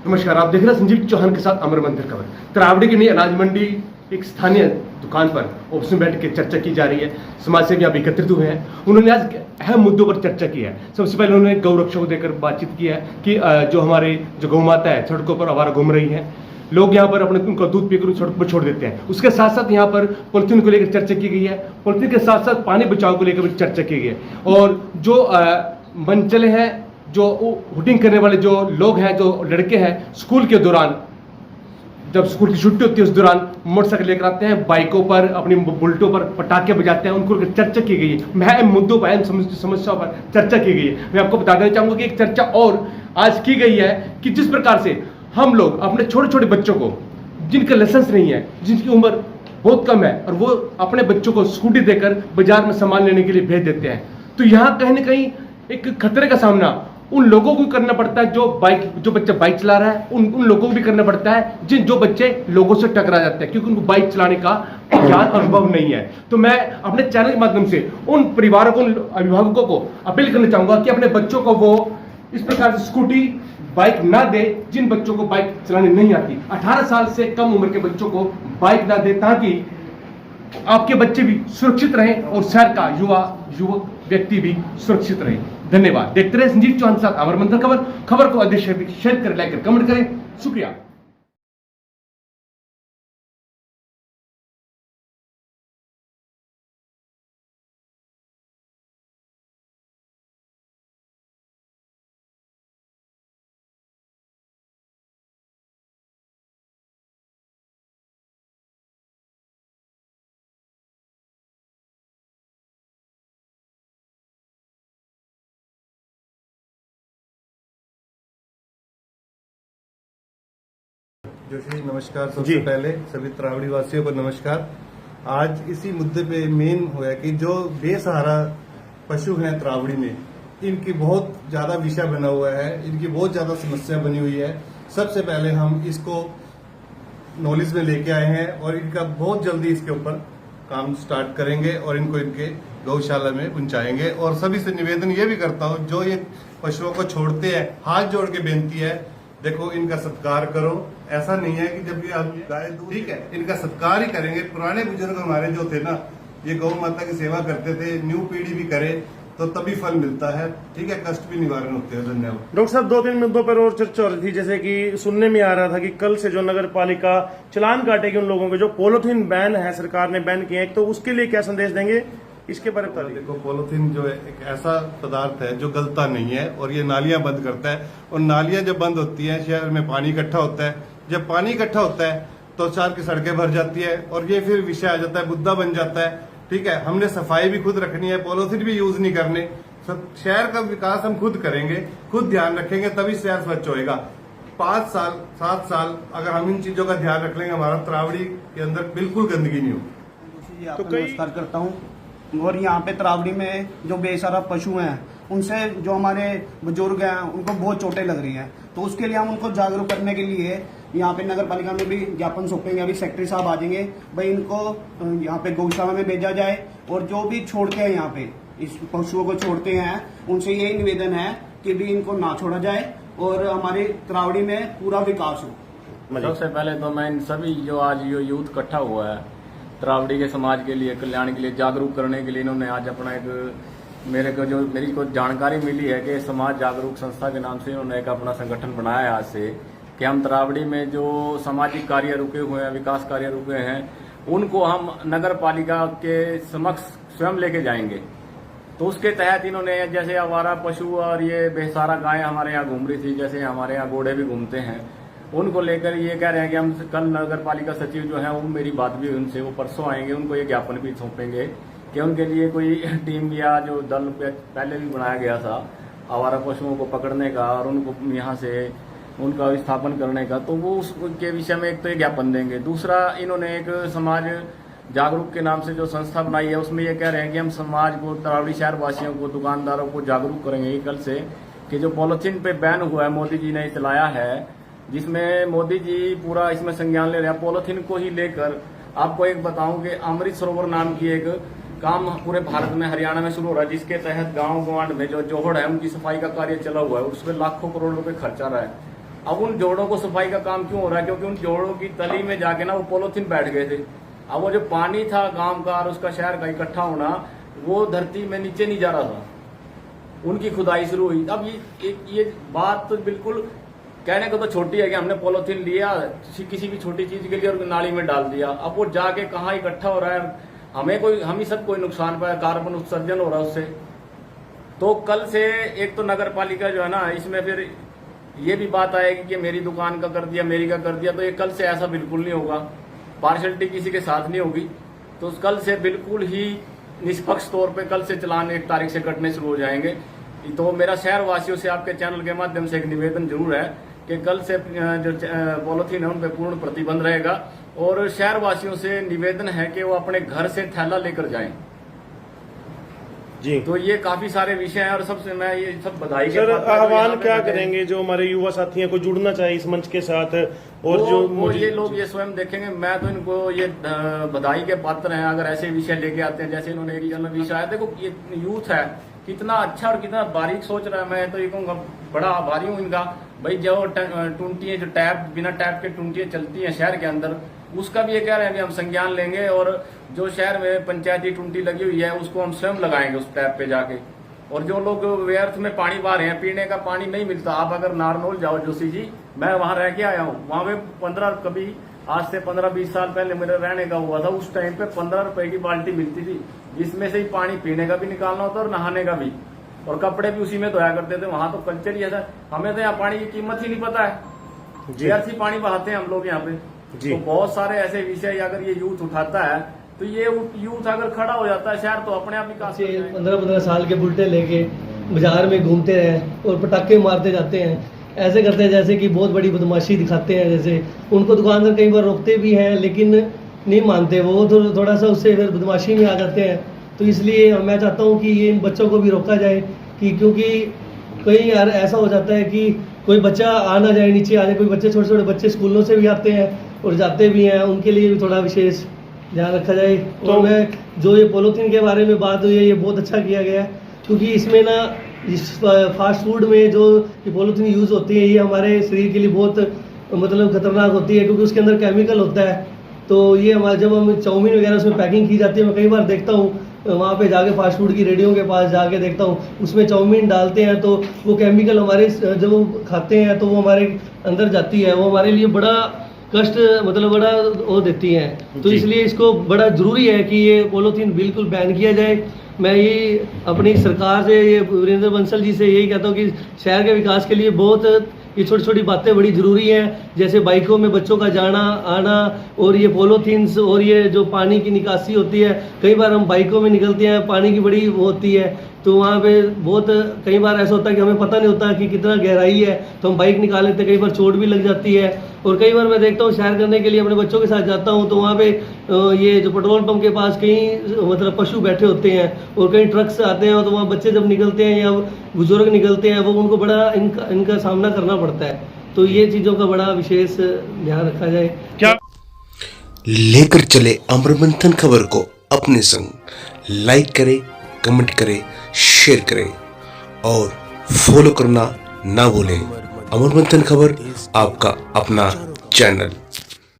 नमस्कार, आप देख रहे हैं संजीव चौहान के साथ अमर मंदिर खबर। त्रावड़ी की नई अनाज मंडी एक स्थानीय दुकान पर ऑफिस में बैठ के चर्चा की जा रही है। समाज सेवी यहाँ एकत्रित हुए हैं। उन्होंने आज अहम मुद्दों पर चर्चा की है। सबसे पहले उन्होंने गौ रक्षा को देकर बातचीत की है कि जो हमारे जो गौ माता है सड़कों पर आवारा घूम रही है, लोग यहाँ पर अपने उनका दूध पीकर सड़क पर छोड़ देते हैं। उसके साथ साथ यहाँ पर पॉलिथीन को लेकर चर्चा की गई है। पॉलिथीन के साथ साथ पानी बचाव को लेकर भी चर्चा की गई है। और जो मनचले हैं, जो हुटिंग करने वाले जो लोग हैं, जो लड़के हैं, स्कूल के दौरान जब स्कूल की छुट्टी होती है उस दौरान मोटरसाइकिल लेकर आते हैं, बाइकों पर, अपनी बुलेटों पर पटाखे बजाते हैं, उनको चर्चा की गई है। अहम मुद्दों पर, अहम समस्याओं पर चर्चा की गई है। मैं आपको बता देना चाहूंगा कि एक चर्चा और आज की गई है कि जिस प्रकार से हम लोग अपने छोटे छोटे बच्चों को, जिनका लाइसेंस नहीं है, जिनकी उम्र बहुत कम है, और वो अपने बच्चों को स्कूटी देकर बाजार में सामान लेने के लिए भेज देते हैं, तो यहाँ कहीं ना कहीं एक खतरे का सामना उन लोगों को करना पड़ता है जो बच्चा बाइक चला रहा है, उन लोगों को भी करना पड़ता है जो बच्चे लोगों से टकरा जाते हैं, क्योंकि उनको बाइक चलाने का ज्ञान अनुभव नहीं है। तो मैं अपने चैनल के माध्यम से उन परिवारों को, उन अभिभावकों को अपील करना चाहूंगा कि अपने बच्चों को वो इस प्रकार से स्कूटी, बाइक ना दे जिन बच्चों को बाइक चलाने नहीं आती। 18 साल से कम उम्र के बच्चों को बाइक ना दे, ताकि आपके बच्चे भी सुरक्षित रहें और शहर का युवक व्यक्ति भी सुरक्षित रहे। धन्यवाद। देखते रहे संजीव चौहान के साथ अमर मंदिर खबर को अधिक शेयर करें, लाइक करें, कमेंट करें। शुक्रिया। जोशी नमस्कार। सबसे पहले सभी त्रावड़ी वासियों को नमस्कार। आज इसी मुद्दे पे मेन हुआ कि जो बेसहारा पशु हैं त्रावड़ी में, इनकी बहुत ज्यादा विषय बना हुआ है, इनकी बहुत ज्यादा समस्या बनी हुई है। सबसे पहले हम इसको नॉलेज में लेके आए हैं और इनका बहुत जल्दी इसके ऊपर काम स्टार्ट करेंगे और इनको इनके गौशाला में पहुंचाएंगे। और सभी से निवेदन ये भी करता हूँ, जो ये पशुओं को छोड़ते हैं, हाथ जोड़ के बेनती है, देखो इनका सत्कार करो। ऐसा नहीं है कि जब ये आप गाय दूध, ठीक है, इनका सत्कार ही करेंगे। पुराने बुजुर्ग हमारे जो थे ना, ये गौ माता की सेवा करते थे, न्यू पीढ़ी भी करे तो तभी फल मिलता है, ठीक है, कष्ट भी निवारण होते हैं। धन्यवाद। डॉक्टर साहब, 2-3 मुद्दों पर और चर्चा हो रही थी, जैसे कि सुनने में आ रहा था कि कल से जो नगर पालिका चालान काटेगी उन लोगों के जो पॉलिथीन बैन है, सरकार ने बैन किए हैं, तो उसके लिए क्या संदेश देंगे, इसके बारे में बताइए। देखो, पॉलिथीन जो है एक ऐसा पदार्थ है जो गलता नहीं है और ये नालियां बंद करता है। और नालियां जब बंद होती हैं, शहर में पानी इकट्ठा होता है। जब पानी इकट्ठा होता है तो शहर की सड़कें भर जाती है और ये फिर विषय आ जाता है, मुद्दा बन जाता है। ठीक है, हमने सफाई भी खुद रखनी है, पॉलिथीन भी यूज नहीं करने। शहर का विकास हम खुद करेंगे, खुद ध्यान रखेंगे, तभी शहर स्वच्छ होएगा। 5 साल 7 साल अगर हम इन चीजों का ध्यान रख लेंगे, हमारा त्रावड़ी के अंदर बिल्कुल गंदगी नहीं होगी। तो नमस्कार करता हूँ। और यहाँ पे त्रावड़ी में जो बेसहारा पशु हैं, उनसे जो हमारे बुजुर्ग हैं, उनको बहुत चोटें लग रही हैं। तो उसके लिए हम उनको जागरूक करने के लिए यहाँ पे नगर पालिका में भी ज्ञापन सौंपेंगे। अभी सेक्रेटरी साहब आ जाएंगे, भाई इनको यहाँ पे गौशाला में भेजा जाए। और जो भी छोड़ते हैं यहाँ पे इस पशुओं को छोड़ते हैं, उनसे यही निवेदन है कि भी इनको ना छोड़ा जाए और हमारे त्रावड़ी में पूरा विकास हो। सबसे पहले तो मैं इन सभी जो आज ये यूथ इकट्ठा हुआ है त्रावड़ी के समाज के लिए, कल्याण के लिए, जागरूक करने के लिए, इन्होंने आज अपना एक मेरी को जानकारी मिली है कि समाज जागरूक संस्था के नाम से इन्होंने एक अपना संगठन बनाया है आज से, कि हम त्रावड़ी में जो सामाजिक कार्य रुके हुए हैं, विकास कार्य रुके हैं, उनको हम नगर पालिका के समक्ष स्वयं लेके जाएंगे। तो उसके तहत इन्होंने जैसे आवारा पशु और ये बेसहारा गायें हमारे यहाँ घूम रही थी, जैसे हमारे यहाँ घोड़े भी घूमते हैं, उनको लेकर ये कह रहे हैं कि हम कल नगर पालिका सचिव जो है, वो मेरी बात भी उनसे, वो परसों आएंगे, उनको ये ज्ञापन भी सौंपेंगे कि उनके लिए कोई टीम या जो दल पहले भी बनाया गया था आवारा पशुओं को पकड़ने का और उनको यहाँ से उनका विस्थापन करने का, तो वो उसके विषय में एक तो ये ज्ञापन देंगे। दूसरा, इन्होंने एक समाज जागरूक के नाम से जो संस्था बनाई है, उसमें ये कह रहे हैं कि हम समाज को, त्रावड़ी शहर वासियों को, दुकानदारों को जागरूक करेंगे कल से कि जो पॉलिथीन पे बैन हुआ है, मोदी जी ने चलाया है, जिसमें मोदी जी पूरा इसमें संज्ञान ले रहे हैं। पॉलिथीन को ही लेकर आपको एक बताऊं कि अमृत सरोवर नाम की एक काम पूरे भारत में, हरियाणा में शुरू हो रहा है, जिसके तहत गांव गवांड में जो जोहड़ है उनकी सफाई का कार्य चला हुआ है, उसमें लाखों करोड़ रुपए खर्चा रहा है। अब उन जोड़ों को सफाई का काम क्यों हो रहा है? क्योंकि उन जोड़ों की तली में जाके ना वो पॉलीथीन बैठ गए थे। अब वो जो पानी था गांव का और उसका शहर का इकट्ठा होना, वो धरती में नीचे नहीं जा रहा था, उनकी खुदाई शुरू हुई। अब ये बात तो बिल्कुल कहने को तो छोटी है कि हमने पॉलीथीन लिया किसी भी छोटी चीज के लिए और नाली में डाल दिया। अब वो जाके कहाँ इकट्ठा हो रहा है, हम ही सब कोई नुकसान पाया, कार्बन उत्सर्जन हो रहा है उससे। तो कल से एक तो नगर पालिका जो है ना, इसमें फिर ये भी बात आएगी कि मेरी दुकान का कर दिया, मेरी का कर दिया। तो ये कल से ऐसा बिल्कुल नहीं होगा, पार्शलिटी किसी के साथ नहीं होगी। तो कल से बिल्कुल ही निष्पक्ष तौर पे कल से चालान 1 तारीख से कटने शुरू हो जाएंगे। तो मेरा शहर वासियों से आपके चैनल के माध्यम से एक निवेदन जरूर है कि कल से जो पॉलीथीन है उन पर पूर्ण प्रतिबंध रहेगा। और शहर वासियों से निवेदन है कि वो अपने घर से थैला लेकर जाएं। जी, तो ये काफी सारे विषय हैं और सबसे मैं ये सब बधाई के सर पात्र हैं। आह्वान क्या करेंगे जो हमारे युवा साथी हैं, को जुड़ना चाहिए इस मंच के साथ? और वो ये लोग ये स्वयं देखेंगे। मैं तो इनको ये बधाई के पात्र हैं अगर ऐसे विषय लेके आते हैं, जैसे इन्होंने एक विषय है। देखो ये यूथ है, कितना अच्छा और कितना बारीक सोच रहा है। मैं तो ये कहूँगा बड़ा आभारी हूँ इनका। भाई जो टूंटियाँ, जो टैप बिना टैप के टूंटियाँ चलती हैं शहर के अंदर, उसका भी ये कह रहे हैं कि हम संज्ञान लेंगे और जो शहर में पंचायती टूंटी लगी हुई है उसको हम स्वयं लगाएंगे उस टैप पे जाके। और जो लोग व्यर्थ में पानी बहा रहे हैं, पीने का पानी नहीं मिलता। आप अगर नारनौल जाओ जोशी जी, मैं वहां रह के आया हूँ, वहां पे कभी आज से 15-20 साल पहले मेरे रहने का हुआ था। उस टाइम पे 15 रुपए की बाल्टी मिलती थी, जिसमें से ही पानी पीने का भी निकालना होता और नहाने का भी, और कपड़े भी उसी में धोया करते थे। वहां तो कल्चर ही ऐसा। हमें तो यहाँ पानी की कीमत ही नहीं पता है, व्यर्थ ही पानी बहाते हैं हम लोग यहाँ पे। तो बहुत सारे ऐसे विषय अगर ये यूथ उठाता है, तो ये यूथ अगर खड़ा हो जाता है, शहर तो अपने आप विकास। 15-15 साल के बुल्टे लेके बाजार में घूमते हैं और पटाखे मारते जाते हैं, ऐसे करते हैं जैसे कि बहुत बड़ी बदमाशी दिखाते हैं। जैसे उनको दुकानदार कई बार रोकते भी हैं लेकिन नहीं मानते, वो थोड़ा सा उससे फिर बदमाशी में आ जाते हैं। तो इसलिए मैं चाहता हूँ कि ये इन बच्चों को भी रोका जाए कि क्योंकि कई यार ऐसा हो जाता है कि कोई बच्चा आ ना जाए, नीचे आ जाए। कोई बच्चे, छोटे छोटे बच्चे स्कूलों से भी आते हैं और जाते भी हैं, उनके लिए भी थोड़ा विशेष ध्यान रखा जाए। तो मैं जो ये पॉलीथीन के बारे में बात हुई है, ये बहुत अच्छा किया गया है, क्योंकि इसमें ना इस फास्ट फूड में जो ये पॉलीथीन यूज़ होती है, ये हमारे शरीर के लिए बहुत मतलब खतरनाक होती है, क्योंकि उसके अंदर केमिकल होता है। तो ये हमारे जब हम चाउमीन वगैरह उसमें पैकिंग की जाती है, मैं कई बार देखता हूँ वहाँ पे जाके फास्ट फूड की रेडियो के पास जाके देखता हूँ, उसमें चाउमीन डालते हैं तो वो केमिकल हमारे जब खाते हैं तो वो हमारे अंदर जाती है, वो हमारे लिए बड़ा कष्ट मतलब बड़ा वो देती हैं। तो इसलिए इसको बड़ा ज़रूरी है कि ये पॉलीथीन बिल्कुल बैन किया जाए। मैं ये अपनी सरकार से, ये वीरेंद्र बंसल जी से यही कहता हूँ कि शहर के विकास के लिए बहुत ये छोटी छोटी बातें बड़ी ज़रूरी हैं, जैसे बाइकों में बच्चों का जाना आना, और ये पॉलीथीन्स, और ये जो पानी की निकासी होती है। कई बार हम बाइकों में निकलते हैं, पानी की बड़ी वो होती है, तो वहाँ पे बहुत कई बार ऐसा होता है कि हमें पता नहीं होता कि कितना गहराई है, तो हम बाइक निकाल लेते हैं, कई बार चोट भी लग जाती है। और कई बार मैं देखता हूँ सैर करने के लिए अपने बच्चों के साथ जाता हूँ, तो वहाँ पे ये जो पेट्रोल पंप के पास कई मतलब पशु बैठे होते हैं और कई ट्रक्स आते हैं, तो वहाँ बच्चे जब निकलते हैं या बुजुर्ग निकलते हैं, वो उनको बड़ा इनका सामना करना पड़ता है। तो ये चीज़ों का बड़ा विशेष ध्यान रखा जाए। क्या लेकर चले अमर मंथन खबर को अपने संग, लाइक करें, कमेंट करें, शेयर करें और फॉलो करना ना भूलें। अमर मंथन खबर आपका अपना चैनल।